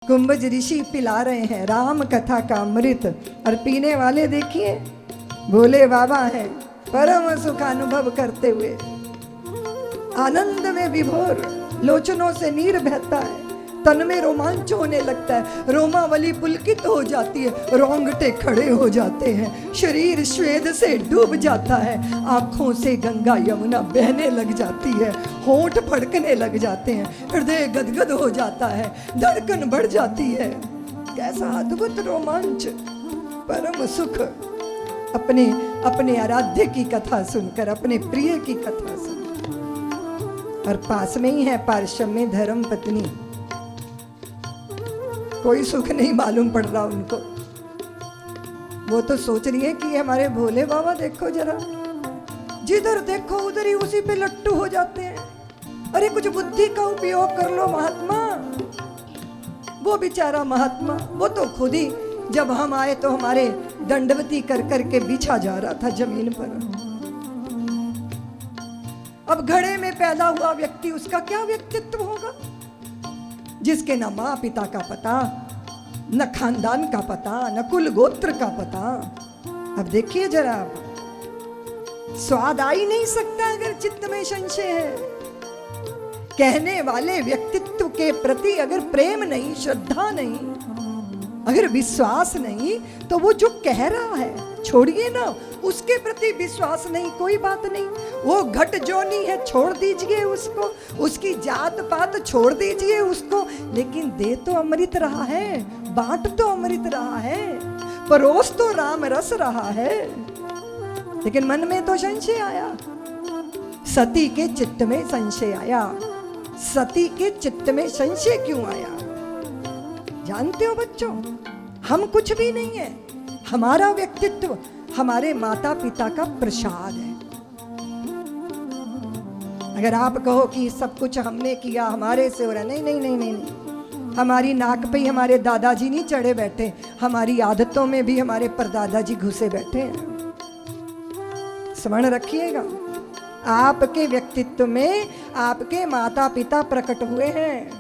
कुंभज ऋषि पिला रहे हैं राम कथा का अमृत, और पीने वाले देखिए भोले बाबा हैं, परम सुख अनुभव करते हुए आनंद में विभोर, लोचनों से नीर बहता है, तन में रोमांच होने लगता है, रोमावली पुलकित हो जाती है, रोंगटे खड़े हो जाते हैं, शरीर श्वेद से डूब जाता है, आंखों से गंगा यमुना बहने लग जाती है, होंठ फड़कने लग जाते हैं, हृदय गदगद हो जाता है, धड़कन बढ़ जाती है। कैसा अद्भुत रोमांच, परम सुख अपने अपने आराध्य की कथा सुनकर, अपने प्रिय की कथा सुनकर। और पास में ही है पार्श्व में धर्म पत्नी, कोई सुख नहीं मालूम पड़ रहा उनको। वो तो सोच रही है कि हमारे भोले बाबा देखो जरा, जिधर देखो उधर ही उसी पे लट्टू हो जाते हैं। अरे कुछ बुद्धि का उपयोग कर लो महात्मा। वो बेचारा महात्मा, वो तो खुद ही जब हम आए तो हमारे दंडवती कर करके बिछा जा रहा था जमीन पर। अब घड़े में पैदा हुआ व्यक्ति, उसका क्या व्यक्तित्व होगा, जिसके न माँ पिता का पता, न खानदान का पता, न कुल गोत्र का पता। अब देखिए जरा, स्वाद आ ही नहीं सकता अगर चित्त में संशय है। कहने वाले व्यक्तित्व के प्रति अगर प्रेम नहीं, श्रद्धा नहीं, अगर विश्वास नहीं, तो वो जो कह रहा है छोड़िए ना, उसके प्रति विश्वास नहीं, कोई बात नहीं। वो घट जोनी है, छोड़ दीजिए उसको, उसकी जात पात छोड़ दीजिए उसको, लेकिन दे तो अमृत रहा है, बांट तो अमृत रहा है, परोस तो राम रस रहा है। लेकिन मन में तो संशय आया, सती के चित्त में संशय आया। सती के चित्त में संशय क्यों आया? जानते हो बच्चों, हम कुछ भी नहीं है, हमारा व्यक्तित्व हमारे माता पिता का प्रसाद है। अगर आप कहो कि सब कुछ हमने किया, हमारे से हो रहा, नहीं नहीं नहीं नहीं, नहीं। हमारी नाक पे ही हमारे दादाजी नहीं चढ़े बैठे, हमारी आदतों में भी हमारे परदादाजी घुसे बैठे हैं। स्मरण रखिएगा, आपके व्यक्तित्व में आपके माता पिता प्रकट हुए हैं।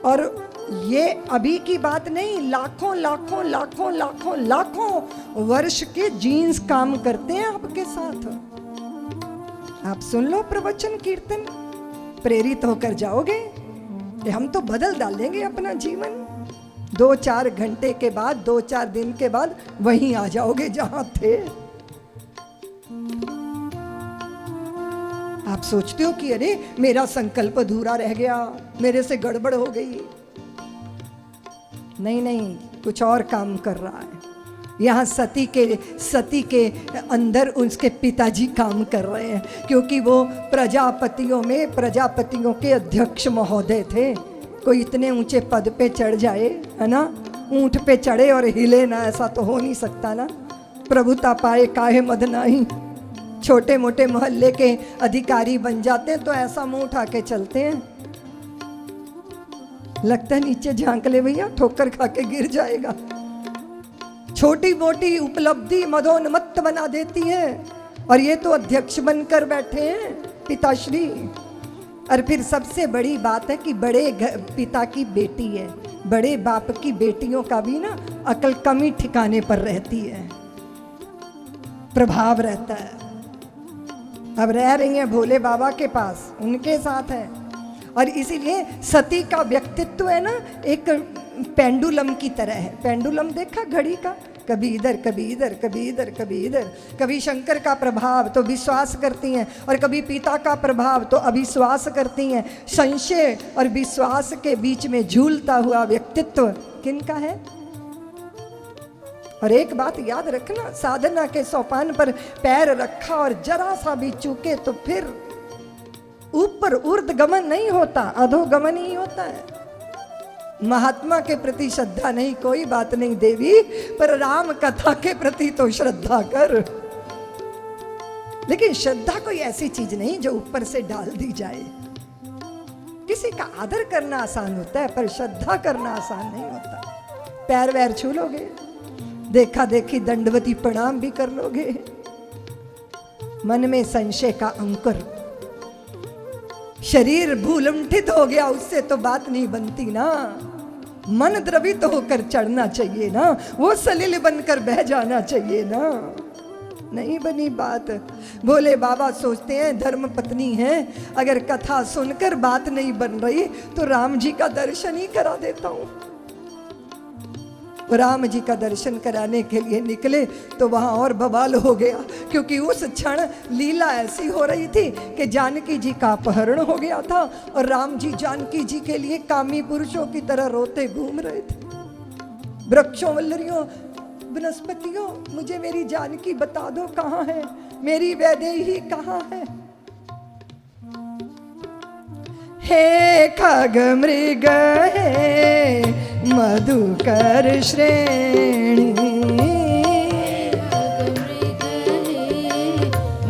और ये अभी की बात नहीं, लाखों लाखों लाखों लाखों लाखों वर्ष के जीन्स काम करते हैं आपके साथ। आप सुन लो प्रवचन कीर्तन, प्रेरित होकर जाओगे, हम तो बदल डालेंगे अपना जीवन। 2-4 घंटे के बाद, 2-4 दिन के बाद वहीं आ जाओगे जहां थे। आप सोचते हो कि अरे मेरा संकल्प अधूरा रह गया, मेरे से गड़बड़ हो गई। नहीं नहीं, कुछ और काम कर रहा है यहाँ। सती के अंदर उसके पिताजी काम कर रहे हैं, क्योंकि वो प्रजापतियों में प्रजापतियों के अध्यक्ष महोदय थे। कोई इतने ऊंचे पद पे चढ़ जाए, है ना, ऊंट पे चढ़े और हिले ना, ऐसा तो हो नहीं सकता ना। प्रभुता पाए काहे मद नाही। छोटे मोटे मोहल्ले के अधिकारी बन जाते हैं तो ऐसा मुंह उठा के चलते हैं, लगता है नीचे झांक ले भैया, ठोकर खा के गिर जाएगा। छोटी मोटी उपलब्धि मदोन्मत्त बना देती है, और ये तो अध्यक्ष बनकर बैठे हैं पिताश्री। और फिर सबसे बड़ी बात है कि बड़े पिता की बेटी है, बड़े बाप की बेटियों का भी ना अकल कम ही ठिकाने पर रहती है, प्रभाव रहता है। अब रह रही है भोले बाबा के पास, उनके साथ है। और इसीलिए सती का व्यक्तित्व है ना, एक पेंडुलम की तरह है। पेंडुलम देखा घड़ी का, कभी इधर कभी इधर, कभी इधर कभी इधर। कभी शंकर का प्रभाव तो विश्वास करती हैं, और कभी पिता का प्रभाव तो अविश्वास करती हैं। संशय और विश्वास के बीच में झूलता हुआ व्यक्तित्व किनका है? और एक बात याद रखना, साधना के सोपान पर पैर रखा और जरा सा भी चूके तो फिर ऊपर ऊर्ध्वगमन नहीं होता, अधोगमन ही होता है। महात्मा के प्रति श्रद्धा नहीं, कोई बात नहीं देवी, पर राम कथा के प्रति तो श्रद्धा कर। लेकिन श्रद्धा कोई ऐसी चीज नहीं जो ऊपर से डाल दी जाए। किसी का आदर करना आसान होता है, पर श्रद्धा करना आसान नहीं होता। पैर वैर छू लोगे, देखा देखी दंडवती प्रणाम भी कर लोगे, मन में संशय का अंकुर, शरीर भूलुंठित हो गया, उससे तो बात नहीं बनती ना। मन द्रवित होकर चढ़ना चाहिए ना, वो सलिल बनकर बह जाना चाहिए ना। नहीं बनी बात। भोले बाबा सोचते हैं धर्म पत्नी है, अगर कथा सुनकर बात नहीं बन रही तो राम जी का दर्शन ही करा देता हूं। राम जी का दर्शन कराने के लिए निकले तो वहां और बवाल हो गया, क्योंकि उस क्षण लीला ऐसी हो रही थी कि जानकी जी का अपहरण हो गया था और राम जी जानकी जी के लिए कामी पुरुषों की तरह रोते घूम रहे थे। वृक्षों, वल्लरियों, वनस्पतियों, मुझे मेरी जानकी बता दो कहाँ है, मेरी वैदेही कहाँ है। हे खग मृग हे मधुकर श्रेणी, खग मृग हे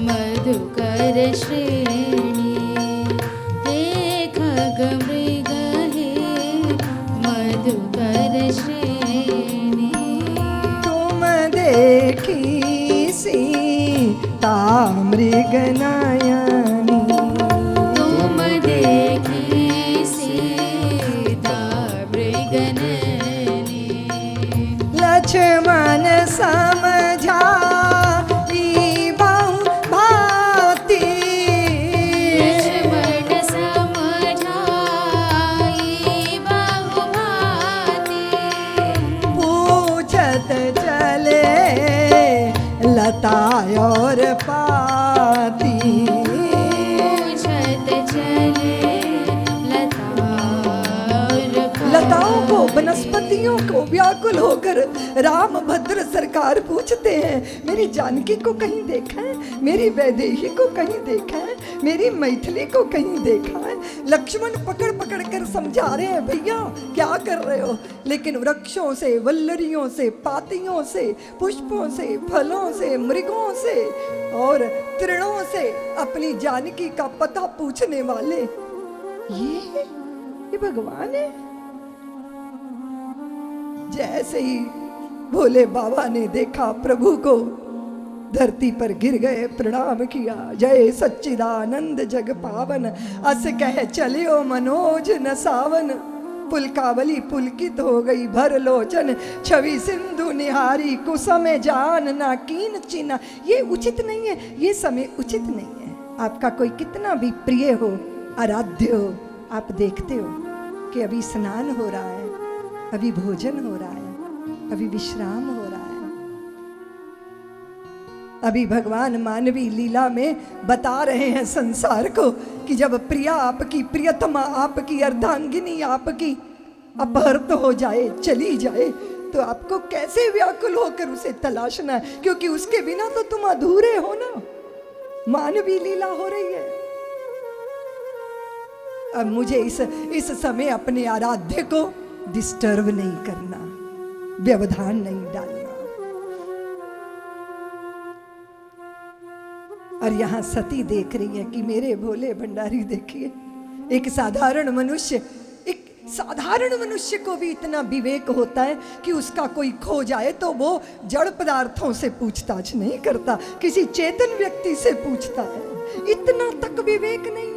मधुकर श्रेणी, हे खग मृग हे मधुकर श्रेणी। तुम देखी सीता मृग नयनी, तुम देखी सीता मृग नयनी, लक्ष्मण समझा बहु भांति, लक्ष्मण समझाई बहु भांति, पूछत चले लता और पाती। पूछत चले लता और पाती। लताओं को, वनस्पतियों को व्याकुल होकर राम भद्र सरकार पूछते हैं, मेरी जानकी को कहीं देखा है, मेरी वैदेही को कहीं देखा है, मेरी मैथिली को कहीं देखा है। लक्ष्मण पकड़ पकड़ कर समझा रहे हैं, भैया क्या कर रहे हो, लेकिन वृक्षों से, वल्लरियों से, पातियों से, पुष्पों से, फलों से, मृगों से और तृणों से अपनी जानकी का पता पूछने वाले ये भगवान है। जैसे ही भोले बाबा ने देखा प्रभु को, धरती पर गिर गए, प्रणाम किया। जय सच्चिदानंद जग पावन, अस कह चलियो मनोज न सावन। पुलकावली पुलकित हो गई भर लोचन, छवि सिंधु निहारी कुसम जान ना कीन चिन्ह। ये उचित नहीं है, ये समय उचित नहीं है। आपका कोई कितना भी प्रिय हो, आराध्य हो, आप देखते हो कि अभी स्नान हो रहा है, अभी भोजन हो रहा है, अभी विश्राम हो रहा है। अभी भगवान मानवी लीला में बता रहे हैं संसार को कि जब प्रिया आपकी, प्रियतमा आपकी, अर्धांगिनी आपकी अपहृत हो जाए, चली जाए, तो आपको कैसे व्याकुल होकर उसे तलाशना है, क्योंकि उसके बिना तो तुम अधूरे हो ना। मानवी लीला हो रही है। अब मुझे इस समय अपने आराध्य को डिस्टर्ब नहीं करना, व्यवधान नहीं डालना। और यहां सती देख रही है कि मेरे भोले भंडारी देखिए, एक साधारण मनुष्य को भी इतना विवेक होता है कि उसका कोई खो जाए तो वो जड़ पदार्थों से पूछताछ नहीं करता, किसी चेतन व्यक्ति से पूछता है। इतना तक विवेक नहीं